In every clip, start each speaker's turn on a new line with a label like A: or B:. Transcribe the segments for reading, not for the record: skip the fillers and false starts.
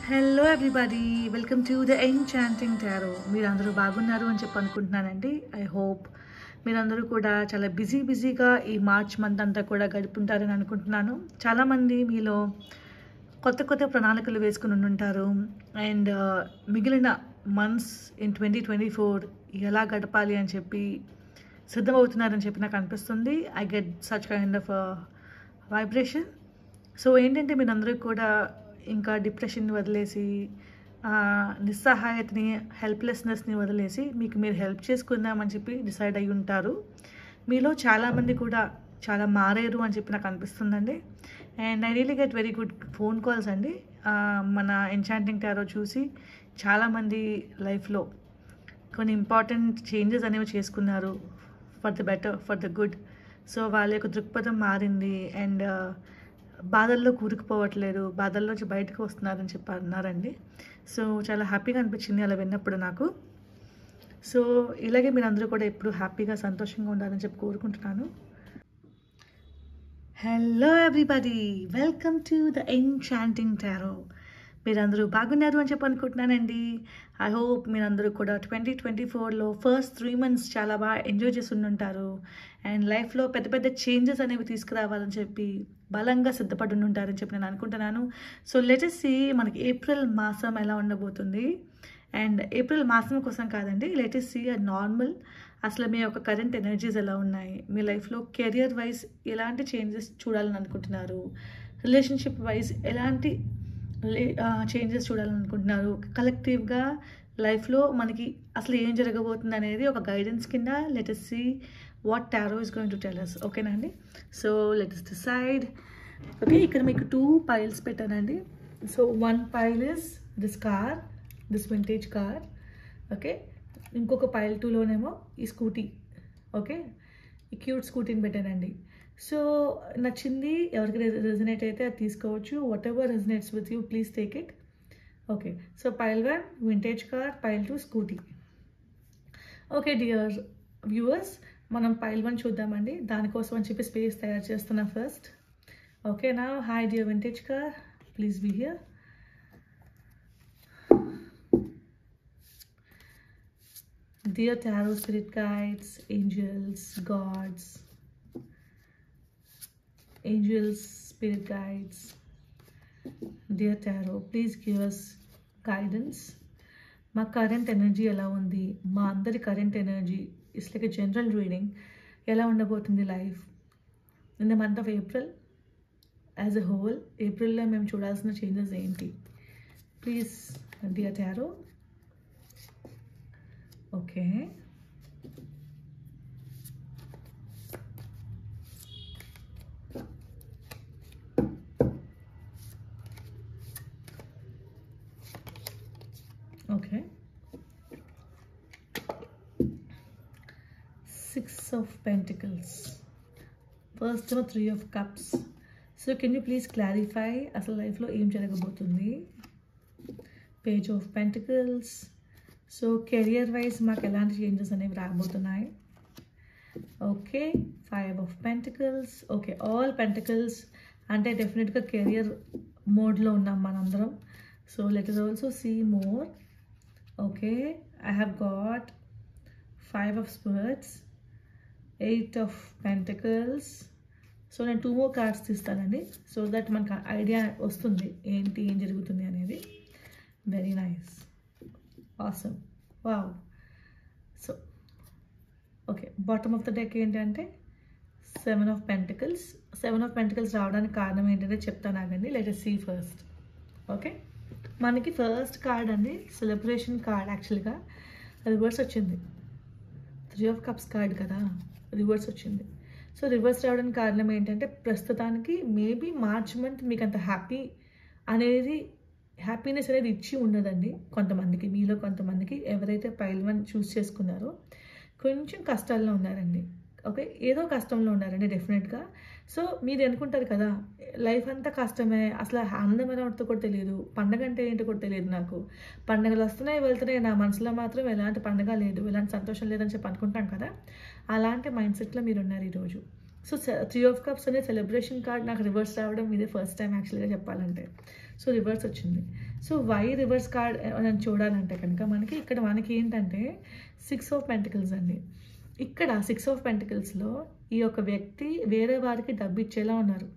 A: Hello everybody, welcome to the enchanting tarot. మీరందరూ బాగున్నారు అని చెప్పి అనుకుంటున్నానండి. ఐ హోప్ మీరందరూ కూడా చాలా బిజీగా ఈ మార్చ్ మంత్ అంతా కూడా గడుపుంటారని అనుకుంటున్నాను. చాలామంది మీలో కొత్త ప్రణాళికలు వేసుకుని ఉంటారు. అండ్ మిగిలిన మంత్స్ ఇన్ 2024 ఎలా గడపాలి అని చెప్పి సిద్ధమవుతున్నారని చెప్పి నాకు అనిపిస్తుంది. I get such kind of vibration. So ఏంటంటే మీరందరూ కూడా ఇంకా డిప్రెషన్ని వదిలేసి, నిస్సహాయతని, హెల్ప్లెస్నెస్ని వదిలేసి మీకు మీరు హెల్ప్ చేసుకుందామని చెప్పి డిసైడ్ అయ్యి ఉంటారు. మీలో చాలామంది కూడా చాలా మారారు అని చెప్పి నాకు అనిపిస్తుందండి. And I really get very good phone calls అండి. మన ఎన్చాంటింగ్ టారో చూసి చాలామంది లైఫ్లో కొన్ని ఇంపార్టెంట్ చేంజెస్ అనేవి చేసుకున్నారు, for the better, for the good. So వాళ్ళ యొక్క దృక్పథం మారింది అండ్ బాధల్లో కూరుకుపోవట్లేదు, బాధల్లోంచి బయటకు వస్తున్నారని చెప్పి అన్నారండి. సో చాలా హ్యాపీగా అనిపించింది అలా విన్నప్పుడు నాకు. సో ఇలాగే మీరు అందరూ కూడా ఎప్పుడు హ్యాపీగా సంతోషంగా ఉండాలని చెప్పి కోరుకుంటున్నాను. Hello everybody, welcome to the enchanting tarot. మీరందరూ బాగున్నారు అని చెప్పి అనుకుంటున్నానండి. ఐ హోప్ మీరందరూ కూడా 2024లో ఫస్ట్ 3 months చాలా బాగా ఎంజాయ్ చేసి ఉంటారు. అండ్ లైఫ్లో పెద్ద చేంజెస్ అనేవి తీసుకురావాలని చెప్పి బలంగా సిద్ధపడి ఉంటారని చెప్పి నేను అనుకుంటున్నాను. సో లెట్ us see మనకి ఏప్రిల్ మాసం ఎలా ఉండబోతుంది. అండ్ ఏప్రిల్ మాసం కోసం కాదండి, let us see a normal అసలు మీ యొక్క కరెంట్ ఎనర్జీస్ ఎలా ఉన్నాయి, మీ లైఫ్లో కెరియర్ వైజ్ ఎలాంటి చేంజెస్ చూడాలని అనుకుంటున్నారు, రిలేషన్షిప్ వైజ్ ఎలాంటి చేంజెస్ చూడాలనుకుంటున్నారు, కలెక్టివ్గా లైఫ్లో మనకి అసలు ఏం జరగబోతుంది అనేది ఒక గైడెన్స్ కింద let us see what tarot is going to tell us. ఓకేనా అండి? So let us decide. Okay, ఇక్కడ మీకు 2 piles పెట్టానండి. So 1 pile is this car, this vintage car. Okay, ఇంకొక pile 2లోనేమో ఈ స్కూటీ. ఓకే, ఈ క్యూట్ స్కూటీని పెట్టానండి. సో నచ్చింది, ఎవరికి రెజనేట్ అయితే అది తీసుకోవచ్చు. What ever resonates with you, please take it. Okay, so pile 1 vintage car, pile 2 scooty. Okay dear viewers, మనం pile 1 చూద్దామండి. దానికోసం అని చెప్పి స్పేస్ తయారు చేస్తున్నాం ఫస్ట్. ఓకే, నా hi dear vintage car, please be here. Dear Tarot Spirit Guides, Angels, Gods, Angels, Spirit Guides, Dear Tarot, please give us guidance. మా current energy ఎలా ఉంది, మా అందరి current energy it's like a general reading, ఎలా ఉండబోతుంది life in the month of April as a whole. ఏప్రిల్లో మేము చూడాల్సిన చేంజెస్ ఏంటి, please dear tarot. Okay, okay, 6 of Pentacles, first 3 of Cups. So can you please clarify అసలు లైఫ్లో ఏం జరగబోతుంది. Page of pentacles. So career wise మాకు ఎలాంటి చేంజెస్ అనేవి రాబోతున్నాయి. Okay, 5 of Pentacles. Okay, all pentacles అంటే డెఫినెట్గా కెరియర్ మోడ్లో ఉన్నాం మనందరం. So let us also see more. Okay, I have got 5 of Swords, 8 of Pentacles. So నేను 2 more cards తీస్తానండి, సో దట్ మనకు ఐడియా వస్తుంది ఏంటి ఏం జరుగుతుంది అనేది. Very nice, awesome, wow. So okay, bottom of the deck ఏంటంటే 7 of Pentacles. 7 of Pentacles రావడానికి కారణం ఏంటంటే చెప్తాను, ఆగండి. Let us see first. Okay, మనకి ఫస్ట్ కార్డ్ అండి సెలబ్రేషన్ కార్డ్. యాక్చువల్గా రివర్స్ వచ్చింది, 3 of Cups కార్డ్ కదా, రివర్స్ వచ్చింది. సో రివర్స్ రావడానికి కారణం ఏంటంటే ప్రస్తుతానికి మేబీ మార్చ్ మంత్ మీకు అంత హ్యాపీనెస్ అనేది ఇచ్చి ఉండదండి కొంతమందికి. మీలో కొంతమందికి ఎవరైతే pile 1 చూస్ చేసుకున్నారో కొంచెం కష్టాల్లో ఉన్నారండి. ఓకే, ఏదో కష్టంలో ఉన్నారండి డెఫినెట్గా. సో మీరు అనుకుంటారు కదా, లైఫ్ అంతా కష్టమే, అసలు ఆనందం ఎలా ఉంటుందో కూడా తెలియదు, పండగ అంటే ఏంటో కూడా తెలియదు నాకు, పండుగలు వస్తున్నాయి వెళ్తున్నాయి, నా మనసులో మాత్రం ఎలాంటి పండుగ లేదు, ఎలాంటి సంతోషం లేదని చెప్పి అనుకుంటాం కదా. అలాంటి మైండ్ సెట్లో మీరు ఉన్నారు ఈరోజు. సో 3 of Cups అనే సెలబ్రేషన్ కార్డ్ నాకు రివర్స్ రావడం ఇదే ఫస్ట్ టైం యాక్చువల్గా చెప్పాలంటే. సో రివర్స్ వచ్చింది. సో వై రివర్స్ కార్డ్ అని చూడాలంటే కనుక మనకి ఏంటంటే 6 ఆఫ్ పెంటికల్స్ అండి. ఇక్కడ 6 ఆఫ్ పెంటికల్స్లో ఈ యొక్క వ్యక్తి వేరే వారికి డబ్బు ఇచ్చేలా ఉన్నారు.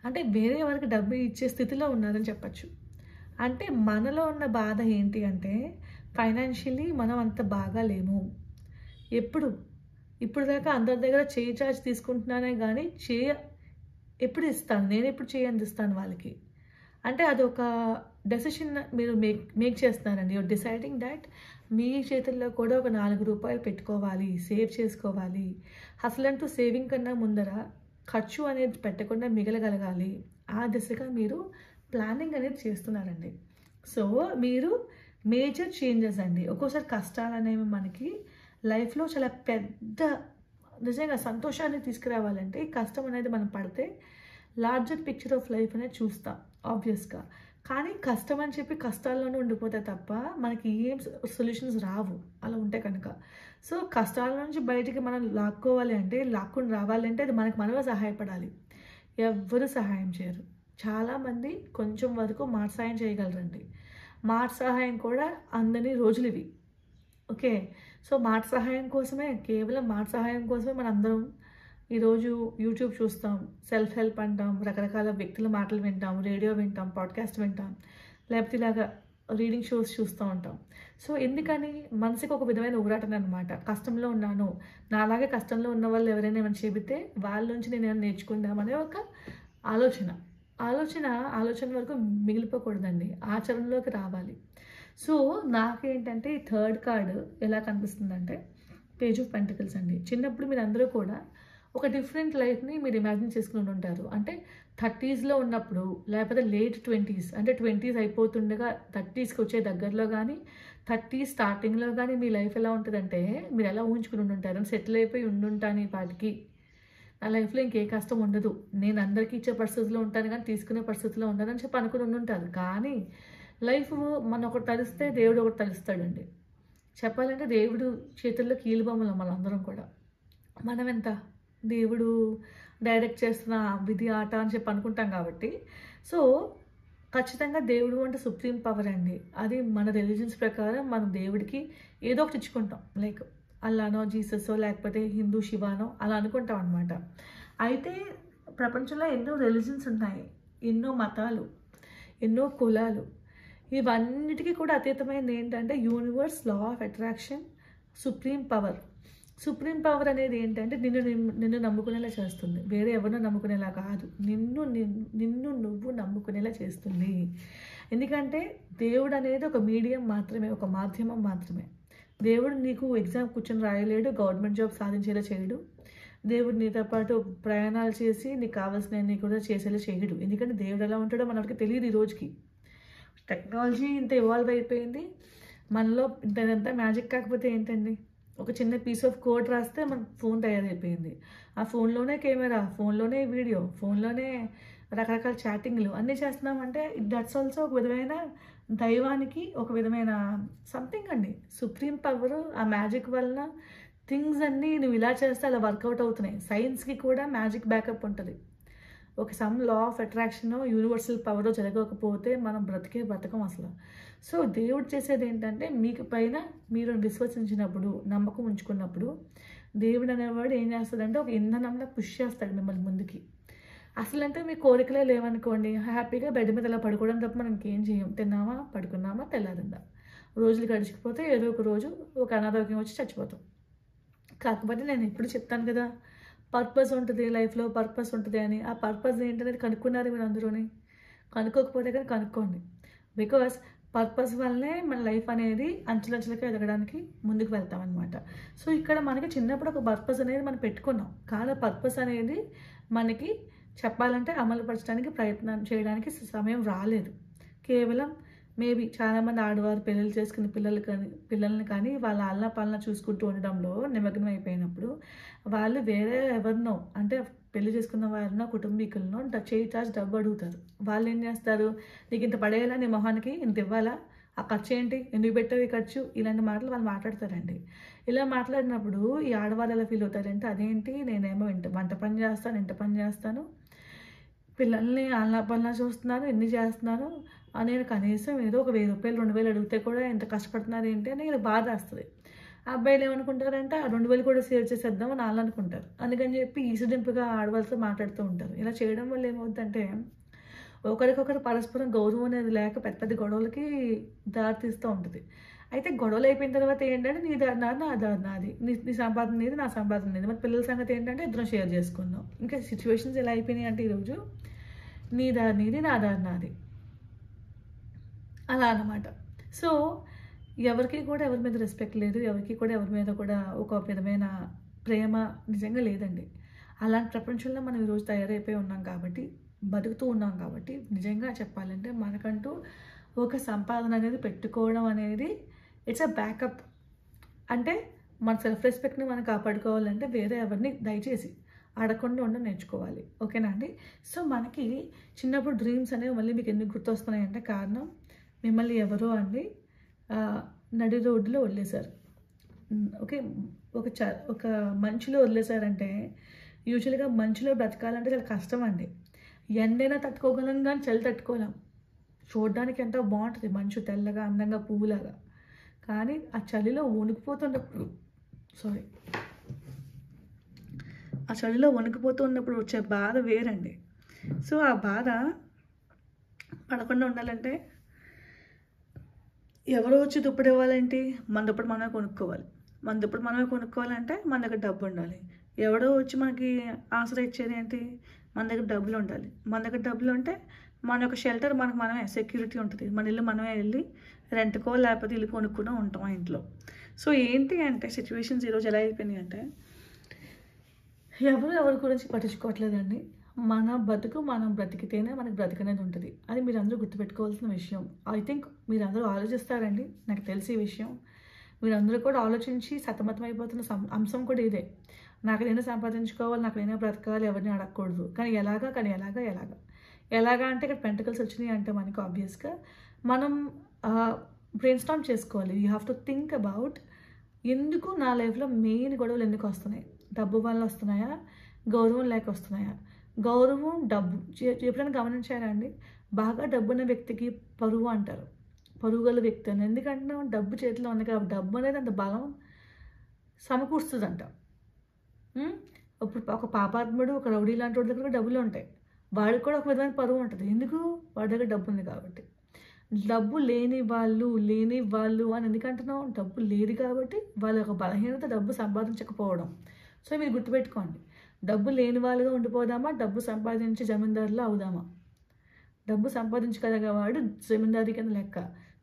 A: అంటే వేరే వారికి డబ్బు ఇచ్చే స్థితిలో ఉన్నారని చెప్పచ్చు. అంటే మనలో ఉన్న బాధ ఏంటి అంటే ఫైనాన్షియలీ మనం అంత బాగా లేము. ఇప్పుడు దాకా అందరి దగ్గర చేయి చార్జ్ తీసుకుంటున్నానే కానీ ఎప్పుడు ఇస్తాను, నేను ఎప్పుడు చేయి అందిస్తాను వాళ్ళకి. అంటే అదొక డెసిషన్ మీరు మేక్ చేస్తున్నారండి. యూర్ డిసైడింగ్ దాట్ మీ చేతుల్లో కూడా ఒక 4 రూపాయలు పెట్టుకోవాలి, సేవ్ చేసుకోవాలి. అసలంటూ సేవింగ్ కన్నా ముందర ఖర్చు అనేది పెట్టకుండా మిగలగలగాలి. ఆ దిశగా మీరు ప్లానింగ్ అనేది చేస్తున్నారండి. సో మీరు మేజర్ చేంజెస్ అండి. ఒక్కోసారి కష్టాలు అనేవి మనకి లైఫ్లో చాలా పెద్ద నిజంగా సంతోషాన్ని తీసుకురావాలంటే ఈ కష్టం అనేది మనం పడితే లార్జర్ పిక్చర్ ఆఫ్ లైఫ్ అనేది చూస్తాం ఆబ్వియస్గా. కానీ కష్టం అని చెప్పి కష్టాల్లోనే ఉండిపోతే తప్ప మనకి ఏం సొల్యూషన్స్ రావు అలా ఉంటే కనుక. సో కష్టాల నుంచి బయటికి మనం లాక్కుని రావాలి అంటే అది మనమే సహాయపడాలి. ఎవ్వరూ సహాయం చేయరు. చాలామంది కొంచెం వరకు మాట సహాయం చేయగలరండి. మాట సహాయం కూడా అందని రోజులు ఇవి. ఓకే, సో కేవలం మాట సహాయం కోసమే మన అందరం ఈరోజు యూట్యూబ్ చూస్తాం, సెల్ఫ్ హెల్ప్ అంటాం, రకరకాల వ్యక్తుల మాటలు వింటాం, రేడియో వింటాం, పాడ్కాస్ట్ వింటాం, లేకపోతే ఇలాగా రీడింగ్ షోస్ చూస్తూ ఉంటాం. సో ఎందుకని మనసుకి ఒక విధమైన ఊరాటన అనమాట. కష్టంలో ఉన్నాను, నాలాగే కష్టంలో ఉన్న వాళ్ళు ఎవరైనా ఏమైనా చెబితే వాళ్ళ నుంచి నేను ఏమైనా నేర్చుకుందామనే ఒక ఆలోచన వరకు మిగిలిపోకూడదండి, ఆచరణలోకి రావాలి. సో నాకేంటంటే ఈ థర్డ్ కార్డు ఎలా కనిపిస్తుందంటే పేజ్ ఆఫ్ పెంటికల్స్ అండి. చిన్నప్పుడు మీరు అందరూ కూడా ఒక డిఫరెంట్ లైఫ్ని మీరు ఇమాజిన్ చేసుకుని ఉంటారు. అంటే 30స్లో ఉన్నప్పుడు, లేకపోతే లేట్ 20s అంటే 20s అయిపోతుండగా 30స్కి వచ్చే దగ్గరలో కానీ 30s స్టార్టింగ్లో కానీ మీ లైఫ్ ఎలా ఉంటుందంటే మీరు ఎలా ఊహించుకుని ఉంటారు, సెటిల్ అయిపోయి ఉండుంటాను ఈ పాటికి, నా లైఫ్లో ఇంకే కష్టం ఉండదు, నేను అందరికీ ఇచ్చే పరిస్థితిలో ఉంటాను కానీ తీసుకునే పరిస్థితిలో ఉండదని చెప్పి అనుకుని ఉండుంటారు. కానీ లైఫ్ మన ఒకటి తలిస్తే దేవుడు ఒకటి తలుస్తాడండి. చెప్పాలంటే దేవుడు చేతుల్లో కీలుబొమ్మలు మనందరం కూడా. మనం ఎంత దేవుడు డైరెక్ట్ చేస్తున్న విధి ఆట అని చెప్పి అనుకుంటాం కాబట్టి. సో ఖచ్చితంగా దేవుడు అంటే సుప్రీం పవర్ అండి. అది మన రిలీజన్స్ ప్రకారం మనం దేవుడికి ఏదో ఒకటి ఇచ్చుకుంటాం. లైక్ అల్లానో, జీసస్సో, లేకపోతే హిందూ శివానో అలా అనుకుంటాం అనమాట. అయితే ప్రపంచంలో ఎన్నో రిలీజన్స్ ఉన్నాయి, ఎన్నో మతాలు, ఎన్నో కులాలు. ఇవన్నిటికీ కూడా అతీతమైనది ఏంటంటే universe, law of attraction, supreme power అనేది ఏంటంటే నిన్ను నమ్ముకునేలా చేస్తుంది. వేరే ఎవరినో నమ్ముకునేలా కాదు, నిన్ను నువ్వు నమ్ముకునేలా చేస్తుంది. ఎందుకంటే దేవుడు అనేది ఒక మీడియం మాత్రమే, ఒక మాధ్యమం మాత్రమే. దేవుడు నీకు ఎగ్జామ్ కూర్చొని రాయలేడు, గవర్నమెంట్ జాబ్ సాధించేలా చేయడు. దేవుడు నీతో పాటు ప్రయాణాలు చేసి నీకు కావాల్సినవి కూడా చేసేలా చేయడు. ఎందుకంటే దేవుడు ఎలా ఉంటాడో మనకి తెలియదు. ఈ రోజుకి టెక్నాలజీ ఇంత ఇవాల్వ్ అయిపోయింది, మనలో ఇంతంతా మ్యాజిక్ కాకపోతే ఏంటండి. ఒక చిన్న పీస్ ఆఫ్ కోడ్ రాస్తే మన ఫోన్ తయారైపోయింది. ఆ ఫోన్లోనే కెమెరా, ఫోన్లోనే వీడియో, ఫోన్లోనే రకరకాల చాటింగ్లు అన్నీ చేస్తున్నామంటే దట్స్ ఆల్సో ఒక విధమైన దైవానికి ఒక విధమైన సంథింగ్ అండి. సుప్రీం పవర్, ఆ మ్యాజిక్ వలన థింగ్స్ అన్నీ నువ్వు ఇలా చేస్తే అలా వర్కౌట్ అవుతున్నాయి. సైన్స్కి కూడా మ్యాజిక్ బ్యాకప్ ఉంటుంది. ఒక some law of attraction, universal power జరగకపోతే మనం బ్రతకం అసలు. సో దేవుడు చేసేది ఏంటంటే మీకు పైన మీరు విశ్వసించినప్పుడు, నమ్మకం ఉంచుకున్నప్పుడు దేవుడు అనేవాడు ఏం చేస్తాడంటే ఒక ఇంధనంలో పుష్ చేస్తాడు మిమ్మల్ని ముందుకి. అసలంటే మీ కోరికలే లేవనుకోండి, హ్యాపీగా బెడ్ మీద ఇలా పడుకోవడం తప్ప మనం ఇంకేం చేయం. తిన్నామా, పడుకున్నామా, తెల్లారిందా, రోజులు గడిచిపోతే ఏదో ఒక రోజు ఒక అనారోగ్యం వచ్చి చచ్చిపోతాం. కాకపోతే నేను ఎప్పుడు చెప్తాను కదా, పర్పస్ ఉంటుంది లైఫ్లో, పర్పస్ ఉంటుంది అని. ఆ పర్పస్ ఏంటనేది కనుక్కున్నారు మీరు అందరూని. కనుక్కోకపోతే కానీ కనుక్కోండి. బికాస్ పర్పస్ వల్లనే మన లైఫ్ అనేది అంచెలంచెలుగా ఎదగడానికి ముందుకు వెళ్తామన్నమాట. సో ఇక్కడ మనకి చిన్నప్పుడు ఒక పర్పస్ అనేది మనం పెట్టుకున్నాం, కానీ పర్పస్ అనేది మనకి చెప్పాలంటే అమలుపరచడానికి ప్రయత్నం చేయడానికి సమయం రాలేదు. కేవలం మేబీ చాలామంది ఆడవారు పెళ్ళిళ్ళు చేసుకుని పిల్లల్ని కానీ వాళ్ళ అల్లా పాలన చూసుకుంటూ ఉండడంలో నిమగ్నం అయిపోయినప్పుడు వాళ్ళు వేరే ఎవరినో, అంటే పెళ్లి చేసుకున్న వారినో, కుటుంబీకులనో చేయి చార్జ్ డబ్బు అడుగుతారు. వాళ్ళు ఏం చేస్తారు, నీకు ఇంత పడేయాలా, నీ మొహానికి ఇంత ఇవ్వాలా, ఆ ఖర్చు ఏంటి, ఎందుకు పెట్టావు ఈ ఖర్చు, ఇలాంటి మాటలు వాళ్ళు మాట్లాడతారండి. ఇలా మాట్లాడినప్పుడు ఈ ఆడవాళ్ళు ఎలా ఫీల్ అవుతారంటే, అదేంటి నేనేమో వంట పని చేస్తాను, ఇంట పని చేస్తాను, పిల్లల్ని అలా పనులా చూస్తున్నారు, ఎన్ని చేస్తున్నారు. నేను కనీసం ఏదో ఒక 1000 రూపాయలు 2000 అడిగితే కూడా ఎంత కష్టపడుతున్నారు ఏంటి అని వీళ్ళకి బాధేస్తది. అబ్బాయిలు ఏమనుకుంటారంటే ఆ 2000 కూడా షేర్ చేసేద్దాం అని ఆళ్ళనుకుంటారు. అందుకని చెప్పి ఈసుడింపుగా ఆడవాళ్ళతో మాట్లాడుతూ ఉంటారు. ఇలా చేయడం వల్ల ఏమవుద్దంటే ఒకరికొకరు పరస్పరం గౌరవం అనేది లేక పెద్ద పెద్ద గొడవలకి దారితీస్తూ ఉంటుంది. అయితే గొడవలు అయిపోయిన తర్వాత ఏంటంటే నీ దారి నాది, నా దారి నాది. నీ సంపాదన నీది, నా సంపాదన నీది. మరి పిల్లల సంగతి ఏంటంటే ఇద్దరం షేర్ చేసుకుందాం. ఇంకా సిచ్యువేషన్స్ ఎలా అయిపోయినాయి అంటే ఈరోజు నీ దారి నీది, నా దారి నాది, అలా అన్నమాట. సో ఎవరికి కూడా ఎవరి మీద రెస్పెక్ట్ లేదు, ఎవరికి కూడా ఎవరి మీద కూడా ఒక విధమైన ప్రేమ నిజంగా లేదండి. అలాంటి ప్రపంచంలో మనం ఈరోజు తయారైపోయి ఉన్నాం కాబట్టి, బతుకుతూ ఉన్నాం కాబట్టి, నిజంగా చెప్పాలంటే మనకంటూ ఒక సంపాదన అనేది పెట్టుకోవడం అనేది ఇట్స్ అ బ్యాకప్. అంటే మన సెల్ఫ్ రెస్పెక్ట్ని మనం కాపాడుకోవాలంటే వేరే ఎవరిని దయచేసి అడగకుండా ఉండడం నేర్చుకోవాలి. ఓకేనా అండి? సో మనకి చిన్నప్పుడు డ్రీమ్స్ అనేవి మళ్ళీ మీకు ఎందుకు గుర్తొస్తున్నాయంటే కారణం మిమ్మల్ని ఎవరో అండి నడి రోడ్డులో వదిలేశారు. ఓకే, ఒక మంచులో వదిలేశారంటే యూజువల్గా మంచులో బ్రతకాలంటే చాలా కష్టం అండి. ఎండైనా తట్టుకోగలం కానీ చలి తట్టుకోలేం. చూడడానికి ఎంతో బాగుంటుంది మంచు, తెల్లగా అందంగా పువ్వులాగా. కానీ ఆ చలిలో వణికిపోతున్నప్పుడు ఆ చలిలో వణికిపోతున్నప్పుడు వచ్చే బాధ వేరండి. సో ఆ బాధ పడకుండా ఉండాలంటే ఎవరో వచ్చి దుప్పటి ఇవ్వాలేంటి? మన దుప్పటి మనమే కొనుక్కోవాలి. మన దుప్పటి మనమే కొనుక్కోవాలంటే మన దగ్గర డబ్బు ఉండాలి. ఎవడో వచ్చి మనకి ఆసరా ఇచ్చేది ఏంటి? మన దగ్గర డబ్బులు ఉండాలి. మన దగ్గర డబ్బులు ఉంటే మన యొక్క షెల్టర్ మనకు మనమే, సెక్యూరిటీ ఉంటుంది. మన ఇల్లు మనమే వెళ్ళి రెంట్కో లేకపోతే ఇల్లు కొనుక్కునో ఉంటాం ఆ ఇంట్లో. సో ఏంటి అంటే సిచ్యువేషన్స్ ఈరోజు ఎలా అయిపోయినాయి అంటే ఎవరి గురించి పట్టించుకోవట్లేదండి. మన బతుకు మనం బ్రతికితేనే మనకు బ్రతికనేది ఉంటుంది. అది మీరు అందరూ గుర్తుపెట్టుకోవాల్సిన విషయం. ఐ థింక్ మీరు అందరూ ఆలోచిస్తారండి, నాకు తెలిసి ఈ విషయం. మీరందరూ కూడా ఆలోచించి సతమతం అయిపోతున్న అంశం కూడా ఇదే. నాకు నేనే సంపాదించుకోవాలి, నాకు నేనే బ్రతకాలి, ఎవరిని అడగకూడదు. కానీ ఎలాగా అంటే ఇక్కడ పెంటకల్స్ వచ్చినాయి అంటే మనకు ఆబ్వియస్గా మనం బ్రెయిన్ స్టార్మ్ చేసుకోవాలి. You have to think about ఎందుకు నా లైఫ్లో మెయిన్ గొడవలు ఎందుకు వస్తున్నాయి? డబ్బు వల్ల వస్తున్నాయా? గౌరవం లేక వస్తున్నాయా? గౌరవం, డబ్బు ఎప్పుడైనా గమనించారా అండి? బాగా డబ్బున్న వ్యక్తికి పరువు అంటారు, పరువు గల వ్యక్తి అని. ఎందుకంటే డబ్బు చేతిలో ఉంది కాబట్టి. డబ్బు అనేది అంత బలం సమకూరుస్తుందంట. ఇప్పుడు ఒక పాపాత్ముడు, ఒక రౌడీ లాంటి వాడి దగ్గర డబ్బులు ఉంటాయి, వాడికి కూడా ఒక విధమైన పరువు ఉంటుంది. ఎందుకు? వాడి దగ్గర డబ్బు ఉంది కాబట్టి. డబ్బు లేని వాళ్ళు అని ఎందుకంటున్నాం? డబ్బు లేదు కాబట్టి వాళ్ళ యొక్క బలహీనత డబ్బు సంపాదించకపోవడం. సో మీరు గుర్తుపెట్టుకోండి, డబ్బు లేని వాళ్ళుగా ఉండిపోదామా, డబ్బు సంపాదించి జమీందారులో అవుదామా? డబ్బు సంపాదించగలిగేవాడు జమీందారీ కింద లెక్క,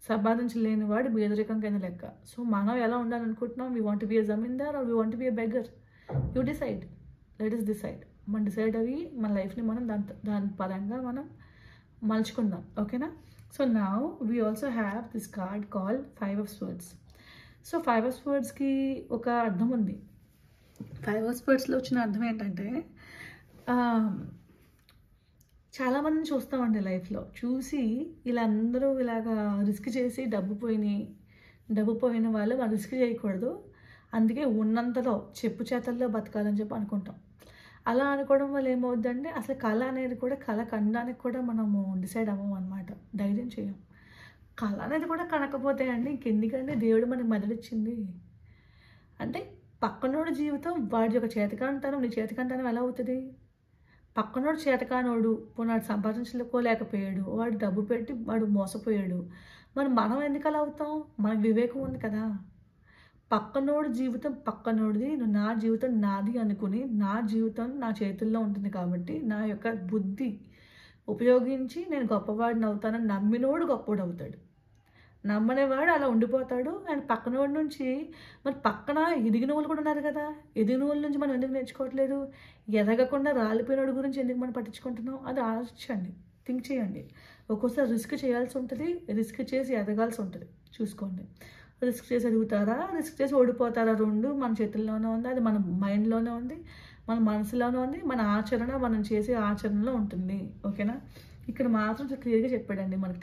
A: సంపాదించలేని వాడు పేదరికం కింద లెక్క. సో మనం ఎలా ఉండాలనుకుంటున్నాం? We want be a zamindar or we want be a beggar? You decide. Let us decide. మనం డిసైడ్ అవి మన లైఫ్ని మనం దాని పరంగా మనం మలుచుకుందాం. ఓకేనా? So now we also have this card call 5 of Swords. So 5 of Swordsకి ఒక అర్థం ఉంది. 5 of Swordsలో వచ్చిన అర్థం ఏంటంటే చాలామందిని చూస్తామండి లైఫ్లో. చూసి వీళ్ళందరూ ఇలాగా రిస్క్ చేసి డబ్బు పోయిన వాళ్ళు రిస్క్ చేయకూడదు, అందుకే ఉన్నంతలో చెప్పు చేతల్లో బతకాలని చెప్పి అనుకుంటాం. అలా అనుకోవడం వల్ల ఏమవుద్దంటే అసలు కళ అనేది కూడా కళ కనడానికి కూడా మనము డిసైడ్ అవ్వము అనమాట, ధైర్యం చేయం. కళ అనేది కూడా కనకపోతే అండి ఇంకెందుకంటే దేవుడు మనకి మెదడిచ్చింది. అంటే పక్కనోడు జీవితం వాడి యొక్క చేతకాంతనం నీ చేతకాంతనం ఎలా అవుతుంది? పక్కనోడు చేతకానోడు వాడు సంపాదించుకోలేకపోయాడు, వాడు డబ్బు పెట్టి వాడు మోసపోయాడు, మరి మనం ఎందుకు అలా అవుతాం? మనకు వివేకం ఉంది కదా. పక్కనోడు జీవితం పక్కనోడిది, నా జీవితం నాది అనుకుని నా జీవితం నా చేతుల్లో ఉంటుంది కాబట్టి నా యొక్క బుద్ధి ఉపయోగించి నేను గొప్పవాడిని అవుతానని నమ్మినోడు గొప్పవాడు అవుతాడు, నమ్మనేవాడు అలా ఉండిపోతాడు. అండ్ పక్కనోడి నుంచి మరి పక్కన ఎదిగిన వాళ్ళు కూడా ఉన్నారు కదా, ఎదిగిన వాళ్ళ నుంచి మనం ఎందుకు నేర్చుకోవట్లేదు? ఎదగకుండా రాలిపోయినోడి గురించి ఎందుకు మనం పట్టించుకుంటున్నాం? అది ఆలోచించండి, థింక్ చేయండి. ఒక్కోసారి రిస్క్ చేయాల్సి ఉంటుంది, రిస్క్ చేసి ఎదగాల్సి ఉంటుంది. చూసుకోండి, రిస్క్ చేసి ఎదుగుతారా, రిస్క్ చేసి ఓడిపోతారా? రెండు మన చేతుల్లోనే ఉంది, అది మన మైండ్లోనే ఉంది, మన మనసులోనే ఉంది, మన ఆచరణ మనం చేసే ఆచరణలో ఉంటుంది. ఓకేనా? ఇక్కడ మాత్రం క్లియర్గా చెప్పాడండి మనకి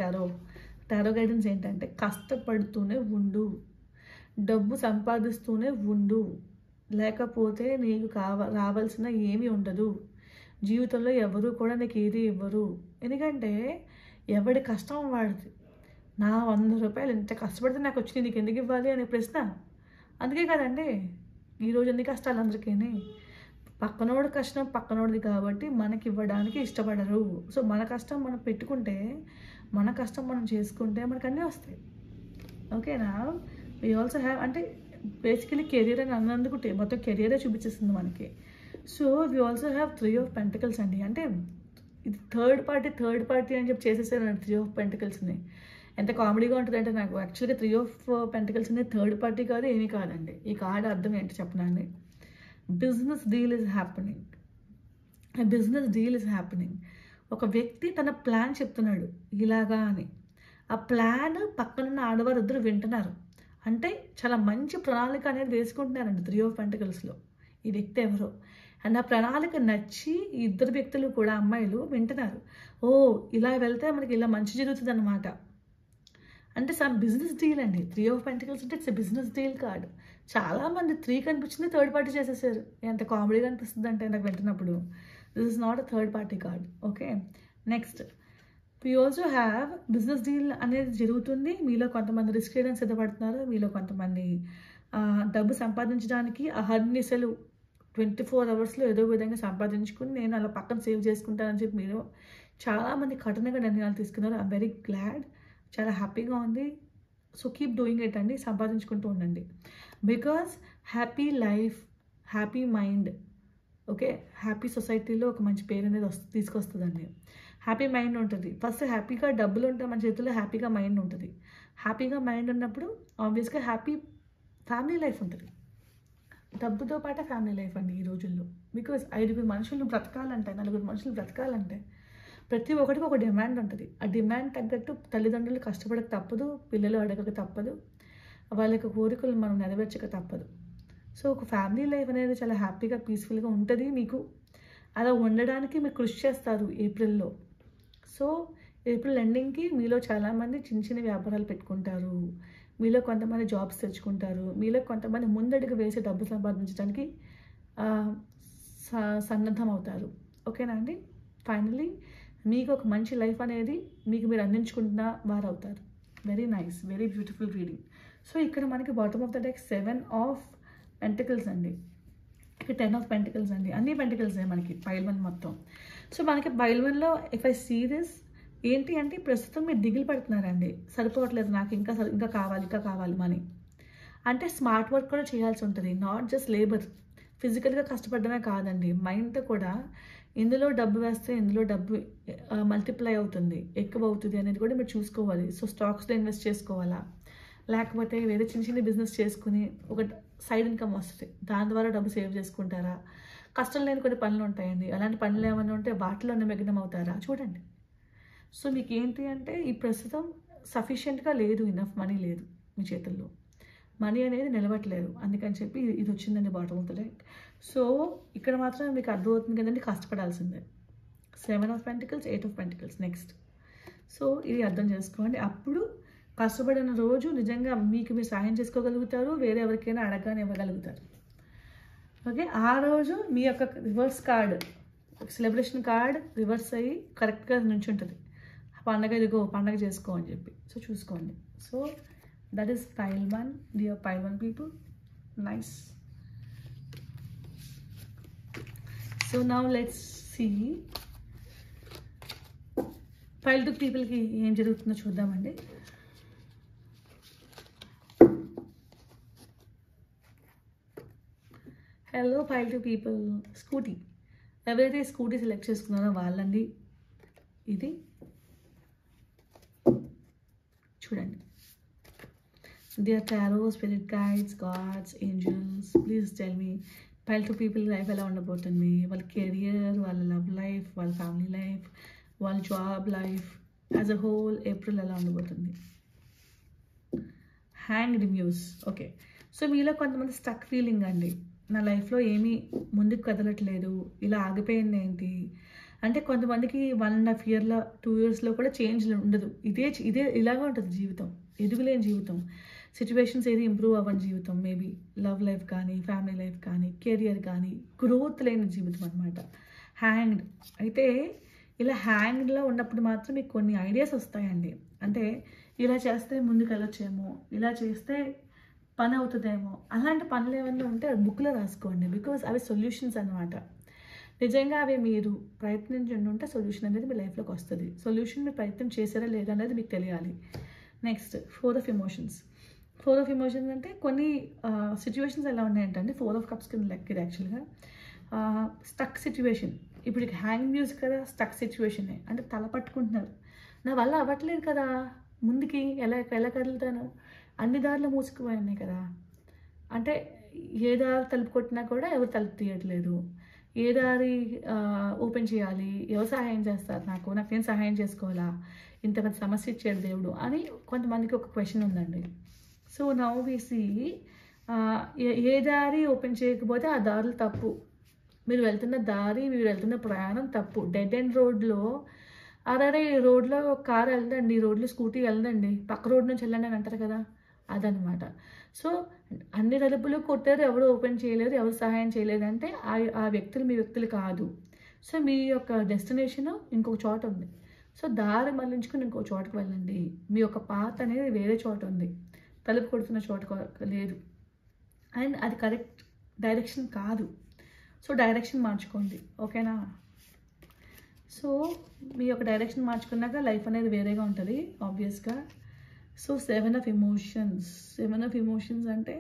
A: టారో గైడెన్స్ ఏంటంటే కష్టపడుతూనే ఉండు, డబ్బు సంపాదిస్తూనే ఉండు, లేకపోతే నీకు రావాల్సిన ఏమీ ఉండదు. జీవితంలో ఎవరు కూడా నీకు ఏది ఇవ్వరు. ఎందుకంటే ఎవడి కష్టం వాడిది. నా 100 రూపాయలు ఇంత కష్టపడితే నాకు వచ్చింది నీకు ఎందుకు ఇవ్వాలి అనే ప్రశ్న. అందుకే కదండి ఈరోజు ఎన్ని కష్టాలు అందరికీ. పక్కనోడి కష్టం పక్కనోడిది కాబట్టి మనకి ఇవ్వడానికి ఇష్టపడరు. సో మన కష్టం మనం పెట్టుకుంటే, మన కష్టం మనం చేసుకుంటే మనకు అన్నీ వస్తాయి. ఓకేనా? వీ ఆల్సో హ్యావ్ అంటే బేసికలీ కెరీర్ అని అన్నందుకు మొత్తం కెరీరే చూపించేస్తుంది మనకి. So we also have 3 of pentacles అండి. అంటే ఇది థర్డ్ పార్టీ అని చెప్పి చేసేసారండి 3 ఆఫ్ పెంటికల్స్ని. ఎంత కామెడీగా ఉంటుందంటే నాకు యాక్చువల్గా 3 ఆఫ్ పెంటికల్స్ అనేది థర్డ్ పార్టీ కాదు, ఏమీ కాదండి. ఈ కార్డ్ అర్థం ఏంటి చెప్పనండి. Business deal is happening. Business deal is happening. ఒక వ్యక్తి తన ప్లాన్ చెప్తున్నాడు ఇలాగా అని. ఆ ప్లాన్ పక్కనున్న ఆడవారు ఇద్దరు వింటున్నారు. అంటే చాలా మంచి ప్రణాళిక అనేది వేసుకుంటున్నారండి 3 ఆఫ్ పెంటికల్స్లో ఈ వ్యక్తి ఎవరో. అండ్ ఆ ప్రణాళిక నచ్చి ఈ ఇద్దరు వ్యక్తులు కూడా అమ్మాయిలు వింటున్నారు. ఓ ఇలా వెళ్తే మనకి ఇలా మంచి జరుగుతుంది అన్నమాట. అంటే సమ్ బిజినెస్ డీల్ అండి. 3 ఆఫ్ పెంటికల్స్ అంటే ఇట్స్ బిజినెస్ డీల్ కార్డ్. చాలామంది 3 కనిపించింది థర్డ్ పార్టీ చేసేసారు. ఎంత కామెడీగా అనిపిస్తుంది అంటే నాకు వింటున్నప్పుడు. This is not a third party card. Okay, next we also have business deal అనేది జరుగుతుంది. మీలో కొంతమంది రిస్క్ చేయడానికి సిద్ధపడుతున్నారు. మీలో కొంతమంది డబ్బు సంపాదించడానికి అహర్నిశలు 24 అవర్స్లో ఏదో విధంగా సంపాదించుకుని నేను అలా పక్కన సేవ్ చేసుకుంటానని చెప్పి మీరు చాలామంది కఠినంగా నిర్ణయాలు తీసుకున్నారు. I'm very glad. చాలా హ్యాపీగా ఉంది. సో కీప్ డూయింగ్ ఇట్ అండి. సంపాదించుకుంటూ ఉండండి. Because happy life, happy mind, okay, happy సొసైటీలో ఒక మంచి పేరు అనేది తీసుకొస్తుందండి. హ్యాపీ మైండ్ ఉంటుంది. ఫస్ట్ హ్యాపీగా డబ్బులు ఉంటే మన చేతుల్లో హ్యాపీగా మైండ్ ఉంటుంది. హ్యాపీగా మైండ్ ఉన్నప్పుడు ఆబ్వియస్గా హ్యాపీ ఫ్యామిలీ లైఫ్ ఉంటుంది. డబ్బుతో పాటు ఫ్యామిలీ లైఫ్ అండి ఈ రోజుల్లో. బికాజ్ 5 మనుషులు బ్రతకాలంటే, 4 మనుషులు బ్రతకాలంటే ప్రతి ఒక్కటికి ఒక డిమాండ్ ఉంటుంది. ఆ డిమాండ్ తగ్గట్టు తల్లిదండ్రులు కష్టపడక తప్పదు, పిల్లలు అడగక తప్పదు, వాళ్ళ యొక్క కోరికలు మనం నెరవేర్చక తప్పదు. సో ఒక ఫ్యామిలీ లైఫ్ అనేది చాలా హ్యాపీగా పీస్ఫుల్గా ఉంటుంది. మీకు అలా ఉండడానికి మీరు కృషి చేస్తారు ఏప్రిల్లో. సో ఏప్రిల్ ఎండింగ్కి మీలో చాలామంది చిన్న చిన్న వ్యాపారాలు పెట్టుకుంటారు. మీలో కొంతమంది జాబ్స్ తెచ్చుకుంటారు. మీలో కొంతమంది ముందడుగు వేసి డబ్బు సంపాదించడానికి సన్నద్ధం అవుతారు. ఓకేనా అండి? ఫైనలీ మీకు ఒక మంచి లైఫ్ అనేది మీకు మీరు అందించుకుంటున్న వారు అవుతారు. Very nice, very beautiful reading. So ఇక్కడ మనకి bottom of the deck 7 of pentacles అండి. ఇక్కడ 10 ఆఫ్ పెంటికల్స్ అండి. అన్ని పెంటికల్సే మనకి పైల్ 1 మొత్తం. సో మనకి పైల్ 1లో ఇఫ్ ఐ సీ దిస్ ఏంటి అంటే ప్రస్తుతం మీరు దిగులు పడుతున్నారండి. సరిపోవట్లేదు, నాకు ఇంకా కావాలి మనీ అంటే స్మార్ట్ వర్క్ కూడా చేయాల్సి ఉంటుంది. నాట్ జస్ట్ లేబర్, ఫిజికల్గా కష్టపడమే కాదండి, మైండ్తో కూడా ఇందులో డబ్బు వేస్తే ఇందులో డబ్బు మల్టిప్లై అవుతుంది, ఎక్కువ అవుతుంది అనేది కూడా మీరు చూసుకోవాలి. సో స్టాక్స్లో ఇన్వెస్ట్ చేసుకోవాలా, లేకపోతే వేరే చిన్న చిన్న బిజినెస్ చేసుకుని ఒక సైడ్ ఇన్కమ్ వస్తుంది, దాని ద్వారా డబ్బు సేవ్ చేసుకుంటారా? కష్టం లేని కొన్ని పనులు ఉంటాయండి. అలాంటి పనులు ఏమైనా ఉంటే వాటిలో నిమగ్నం అవుతారా? చూడండి. సో మీకు ఏంటి అంటే ఈ ప్రస్తుతం సఫిషియెంట్గా లేదు, ఇనఫ్ మనీ లేదు మీ చేతుల్లో, మనీ అనేది నిలవట్లేదు. అందుకని చెప్పి ఇది వచ్చిందండి bottom of the deck. So ఇక్కడ మాత్రం మీకు అర్థమవుతుంది కదండి, కష్టపడాల్సిందే. 7 of pentacles, 8 of pentacles next. So ఇది అర్థం చేసుకోండి. అప్పుడు కష్టపడిన రోజు నిజంగా మీకు మీరు సాయం చేసుకోగలుగుతారు, వేరే ఎవరికైనా అడగానే ఇవ్వగలుగుతారు. ఓకే, ఆ రోజు మీ యొక్క reverse card, celebration card reverse అయ్యి కరెక్ట్గా నుంచి ఉంటుంది. పండగ ఇదిగో పండగ చేసుకో అని చెప్పి. సో చూసుకోండి. So that is pile 1, dear pile 1 people. Nice. So now let's see pile 2 పీపుల్కి ఏం జరుగుతుందో చూద్దామండి. Hello pile 2 people. స్కూటీ, ఎవరైతే స్కూటీ సెలెక్ట్ చేసుకున్నారో వాళ్ళండి ఇది. చూడండి, dear tarot, spirit guides, gods, angels, please tell me pile 2 people life ఎలా ఉండబోతుంది. వాళ్ళ కెరియర్, వాళ్ళ లవ్ లైఫ్, వాళ్ళ ఫ్యామిలీ లైఫ్, వాళ్ళ job life as a whole April ఎలా ఉండబోతుంది. Hanged muse. ఓకే, సో మీలో కొంతమంది స్టక్ ఫీలింగ్ అండి, నా లైఫ్లో ఏమీ ముందుకు కదలట్లేదు, ఇలా ఆగిపోయింది ఏంటి అంటే కొంతమందికి 1.5 ఇయర్లో 2 ఇయర్స్లో కూడా చేంజ్ ఉండదు. ఇదే ఇలాగా ఉంటుంది జీవితం, ఎదుగులేని జీవితం, సిచ్యువేషన్స్ ఏది ఇంప్రూవ్ అవ్వని జీవితం, మేబీ లవ్ లైఫ్ కానీ ఫ్యామిలీ లైఫ్ కానీ కెరియర్ కానీ గ్రోత్ లేని జీవితం అనమాట. హ్యాంగ్డ్ అయితే ఇలా హ్యాంగ్డ్లో ఉన్నప్పుడు మాత్రం మీకు కొన్ని ఐడియాస్ వస్తాయండి. అంటే ఇలా చేస్తే ముందుకు వెళ్ళొచ్చేమో, ఇలా చేస్తే పని అవుతుందేమో, అలాంటి పనులు ఏమన్నా ఉంటే అది బుక్లో రాసుకోండి. బికాజ్ అవి సొల్యూషన్స్ అనమాట. నిజంగా అవి మీరు ప్రయత్నించండి ఉంటే సొల్యూషన్ అనేది మీ లైఫ్లోకి వస్తుంది. సొల్యూషన్ మీరు ప్రయత్నం చేసారా లేదా అనేది మీకు తెలియాలి. Next 4 of emotions. 4 of emotions అంటే కొన్ని సిచ్యువేషన్స్ ఎలా ఉన్నాయంటే 4 ఆఫ్ కప్స్ కింద లెక్క ఇది యాక్చువల్గా. Stuck situation. ఇప్పుడు హ్యాంగ్ మ్యూజిక్ కదా, స్టక్ సిచ్యువేషనే. అంటే తల పట్టుకుంటున్నారు, నా వల్ల అవ్వట్లేదు కదా, ముందుకి ఎలా కదులుతాను, అన్ని దారులు మూసుకుపోయినాయి కదా. అంటే ఏ దారి తలుపు కొట్టినా కూడా ఎవరు తలుపు తీయట్లేదు, ఏ దారి ఓపెన్ చేయాలి, ఎవరు సహాయం చేస్తారు, నాకు నేను సహాయం చేసుకోవాలా, ఇంత పెద్ద సమస్య ఇచ్చాడు దేవుడు అని కొంతమందికి ఒక క్వశ్చన్ ఉందండి. సో నౌ వి సీ ఏ దారి ఓపెన్ చేయకపోతే ఆ దారులు తప్పు. మీరు వెళ్తున్న దారి, మీరు వెళ్తున్న ప్రయాణం తప్పు. డెడ్ ఎండ్ రోడ్లో అరే ఈ రోడ్లో కారు వెళ్ళదండి, ఈ రోడ్లో స్కూటీ వెళ్ళదండి, పక్క రోడ్ నుంచి వెళ్ళండి అని అంటారు కదా, అదనమాట. సో అన్ని తలుపులు కొట్టారు, ఎవరు ఓపెన్ చేయలేరు, ఎవరు సహాయం చేయలేదు అంటే ఆ వ్యక్తులు మీ వ్యక్తులు కాదు. సో మీ యొక్క డెస్టినేషన్ ఇంకొక చోట ఉంది. సో దారి మళ్ళించుకుని ఇంకో చోటుకు వెళ్ళండి. మీ యొక్క పాత్ అనేది వేరే చోట ఉంది, తలుపు కొడుతున్న చోట లేదు. అండ్ అది కరెక్ట్ డైరెక్షన్ కాదు. సో డైరెక్షన్ మార్చుకోండి, ఓకేనా. సో మీ యొక్క డైరెక్షన్ మార్చుకున్నాక లైఫ్ అనేది వేరేగా ఉంటుంది ఆబ్వియస్గా. So 7 of emotions. 7 of emotions అంటే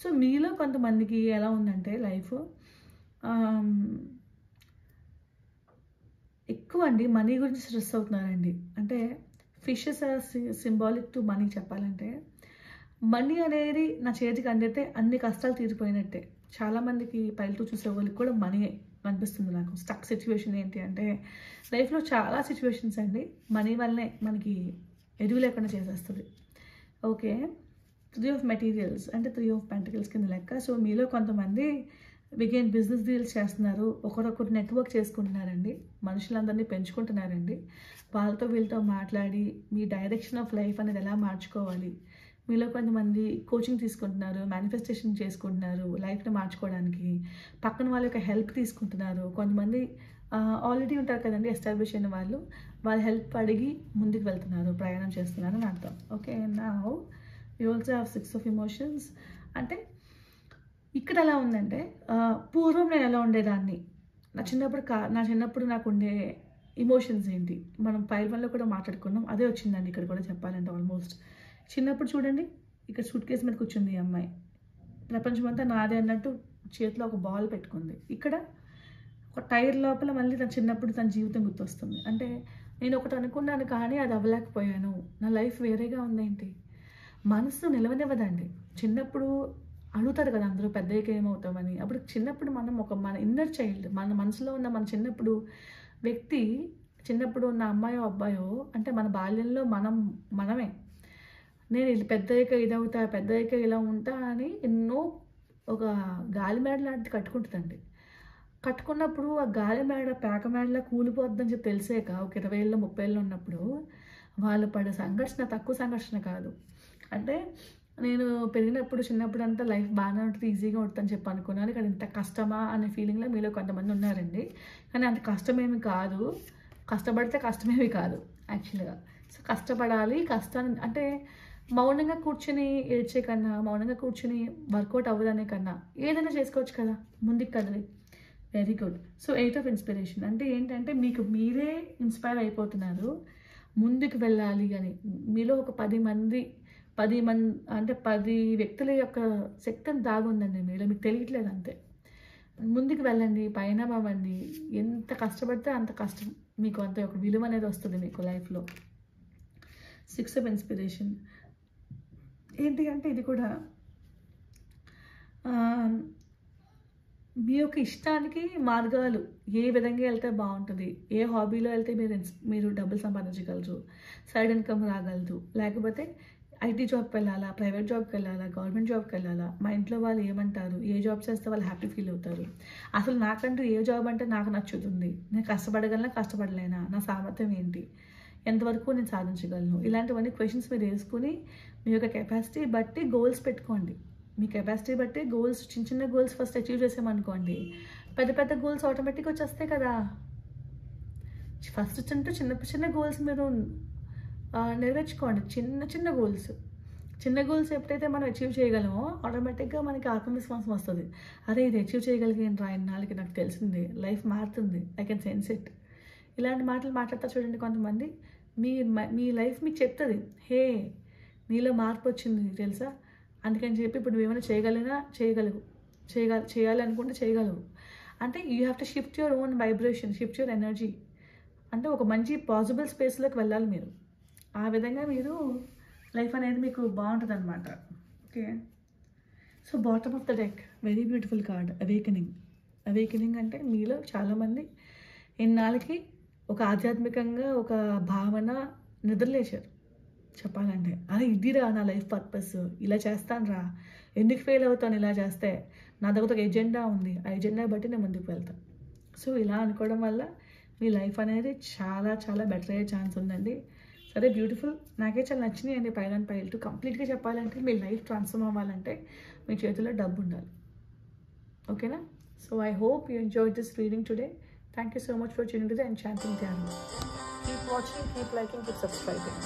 A: సో మీలో కొంతమందికి ఎలా ఉందంటే లైఫ్ ఎక్కువ అండి మనీ గురించి స్ట్రెస్ అవుతున్నారండి. అంటే fishes are symbolic to money. చెప్పాలంటే మనీ అనేది నా చేతికి అందితే అన్ని కష్టాలు తీరిపోయినట్టే. చాలామందికి పైలతో చూసే వాళ్ళకి కూడా మనీ అనిపిస్తుంది నాకు. స్టక్ సిచ్యువేషన్ ఏంటి అంటే లైఫ్లో చాలా సిచ్యువేషన్స్ అండి మనీ వల్లనే మనకి ఎదుగు లేకుండా చేసేస్తుంది. ఓకే, 3 ఆఫ్ మెటీరియల్స్ అంటే 3 ఆఫ్ పెంటికల్స్ కింద లెక్క. సో మీలో కొంతమంది బిగైన్ బిజినెస్ డీల్స్ చేస్తున్నారు, ఒకరొకరు నెట్వర్క్ చేసుకుంటున్నారండి, మనుషులందరినీ పెంచుకుంటున్నారండి. వాళ్ళతో వీళ్ళతో మాట్లాడి మీ డైరెక్షన్ ఆఫ్ లైఫ్ అనేది ఎలా మార్చుకోవాలి. మీలో కొంతమంది కోచింగ్ తీసుకుంటున్నారు, మేనిఫెస్టేషన్ చేసుకుంటున్నారు లైఫ్ని మార్చుకోవడానికి, పక్కన వాళ్ళ యొక్క హెల్ప్ తీసుకుంటున్నారు. కొంతమంది ఆల్రెడీ ఉంటారు కదండి ఎస్టాబ్లిష్ అయిన వాళ్ళు, వాళ్ళ హెల్ప్ అడిగి ముందుకు వెళ్తున్నారు, ప్రయాణం చేస్తున్నారు అని అర్థం. Okay, now you also have 6 of emotions. అంటే ఇక్కడ ఎలా ఉందంటే పూర్వం నేను ఎలా ఉండేదాన్ని, నా చిన్నప్పుడు నాకు ఉండే ఎమోషన్స్ ఏంటి, మనం పైల్ వల్ల కూడా మాట్లాడుకున్నాం, అదే వచ్చిందండి ఇక్కడ కూడా చెప్పాలంటే. ఆల్మోస్ట్ చిన్నప్పుడు చూడండి, ఇక్కడ సూట్ కేసు మీద కూర్చుంది ఈ అమ్మాయి, ప్రపంచం అంతా నాదే అన్నట్టు చేతిలో ఒక బాల్ పెట్టుకుంది. ఇక్కడ ఒక టైర్ లోపల మళ్ళీ చిన్నప్పుడు తన జీవితం గుర్తొస్తుంది. అంటే నేను ఒకటి అనుకున్నాను కానీ అది అవ్వలేకపోయాను, నా లైఫ్ వేరేగా ఉందేంటి. మనసు నిలవనివ్వదండి. చిన్నప్పుడు అడుగుతారు కదా అందరూ పెద్దయ్యకి ఏమవుతామని. అప్పుడు చిన్నప్పుడు మన ఇన్నర్ చైల్డ్, మన మనసులో ఉన్న మన చిన్నప్పుడు వ్యక్తి, చిన్నప్పుడు ఉన్న అమ్మాయో అబ్బాయో అంటే మన బాల్యంలో మనమే. నేను పెద్దయ్యక ఇదవుతా, పెద్దయ్యక ఇలా ఉంటా అని ఎన్నో ఒక గాలిమేడ లాంటిది కట్టుకుంటుందండి. కట్టుకున్నప్పుడు ఆ గాలిమేడ పేకమేడలా కూలిపోద్దని చెప్పి తెలిసాక ఒక 20 ఏళ్ళు 30 ఏళ్ళు ఉన్నప్పుడు వాళ్ళు పడే సంఘర్షణ తక్కువ సంఘర్షణ కాదు. అంటే నేను పెరిగినప్పుడు చిన్నప్పుడు అంతా లైఫ్ బాగానే ఉంటుంది, ఈజీగా ఉంటుందని చెప్పి అనుకున్నాను. ఇక్కడ ఇంత కష్టమా అనే ఫీలింగ్లో మీలో కొంతమంది ఉన్నారండి. కానీ అంత కష్టమేమి కాదు, కష్టపడితే కష్టమేమి కాదు యాక్చువల్గా. సో కష్టపడాలి. కష్టాన్ని అంటే మౌనంగా కూర్చొని ఏడ్చే కన్నా, మౌనంగా కూర్చొని వర్కౌట్ అవ్వదనే కన్నా ఏదైనా చేసుకోవచ్చు కదా, ముందుకు కదలి. Very good. So 8 of inspiration అంటే ఏంటంటే మీకు మీరే ఇన్స్పైర్ అయిపోతున్నారు ముందుకు వెళ్ళాలి అని. మీలో ఒక 10 అంటే 10 వ్యక్తుల యొక్క శక్తి అని దాగుందండి మీలో, మీకు తెలియట్లేదు అంతే. ముందుకు వెళ్ళండి, పైన అవ్వండి. ఎంత కష్టపడితే అంత కష్టం మీకు అంత ఒక విలువ అనేది వస్తుంది మీకు లైఫ్లో. 6 ఆఫ్ ఇన్స్పిరేషన్ ఏంటి అంటే ఇది కూడా మీ యొక్క ఇష్టానికి మార్గాలు ఏ విధంగా వెళ్తే బాగుంటుంది, ఏ హాబీలో వెళ్తే మీరు డబ్బులు సంపాదించగలరు, సైడ్ ఇన్కమ్ రాగలరు, లేకపోతే ఐటీ జాబ్కి వెళ్ళాలా, ప్రైవేట్ జాబ్కి వెళ్ళాలా, గవర్నమెంట్ జాబ్కి వెళ్ళాలా, మా ఇంట్లో వాళ్ళు ఏమంటారు, ఏ జాబ్ చేస్తే వాళ్ళు హ్యాపీ ఫీల్ అవుతారు, అసలు నాకంటూ ఏ జాబ్ అంటే నాకు నచ్చుతుంది, నేను కష్టపడగలనా కష్టపడలేనా, నా సామర్థ్యం ఏంటి, ఎంతవరకు నేను సాధించగలను, ఇలాంటివన్నీ క్వశ్చన్స్ మీరు వేసుకుని మీ యొక్క కెపాసిటీ బట్టి గోల్స్ పెట్టుకోండి. మీ కెపాసిటీ బట్టి గోల్స్, చిన్న చిన్న గోల్స్ ఫస్ట్ అచీవ్ చేసామనుకోండి, పెద్ద పెద్ద గోల్స్ ఆటోమేటిక్గా వచ్చేస్తాయి కదా. ఫస్ట్ చిన్న చిన్న గోల్స్ మీరు నెరవేర్చుకోండి. చిన్న గోల్స్. చిన్న గోల్స్ ఎప్పుడైతే మనం అచీవ్ చేయగలమో ఆటోమేటిక్గా మనకి ఆత్మవిశ్వాసం వస్తుంది. అరే ఇది అచీవ్ చేయగలిగాను రా, ఇన్నాళ్ళకి నాకు తెలిసింది, లైఫ్ మారుతుంది, ఐ కెన్ సెన్స్ ఇట్. ఇలాంటి మాటలు మాట్లాడతా చూడండి కొంతమంది. మీ లైఫ్ మీకు చెప్తుంది, హే నీలో మార్పు వచ్చింది తెలుసా, అందుకని చెప్పి ఇప్పుడు నువ్వేమైనా చేయాలి అనుకుంటే చేయగలవు. అంటే you have to shift your own vibration, shift your energy. అంటే ఒక మంచి పాసిబుల్ స్పేస్లోకి వెళ్ళాలి మీరు. ఆ విధంగా మీరు లైఫ్ అనేది మీకు బాగుంటుంది అనమాట. Okay, so bottom of the deck, very beautiful card, awakening అంటే మీలో చాలామంది ఇన్నాళ్ళకి ఒక ఆధ్యాత్మికంగా ఒక భావన నిద్రలేశారు చెప్పాలంటే. అరే ఇదిరా నా లైఫ్ పర్పస్, ఇలా చేస్తాను రా, ఎందుకు ఫెయిల్ అవుతాను ఇలా చేస్తే, నా దగ్గర ఒక ఎజెండా ఉంది, ఆ ఎజెండా బట్టి నేను ముందుకు వెళ్తాను. సో ఇలా అనుకోవడం వల్ల మీ లైఫ్ అనేది చాలా చాలా బెటర్ అయ్యే ఛాన్స్ ఉందండి. సరే బ్యూటిఫుల్, నాకే చాలా నచ్చినాయి అండి పైల్ అండ్ పైల్ 2. కంప్లీట్గా చెప్పాలంటే మీ లైఫ్ ట్రాన్స్ఫార్మ్ అవ్వాలంటే మీ చేతిలో డబ్బు ఉండాలి. ఓకేనా? So I hope you enjoy this reading today. Thank you so much for tuning to the Enchanting Tarot. Keep watching, keep liking, keep subscribing.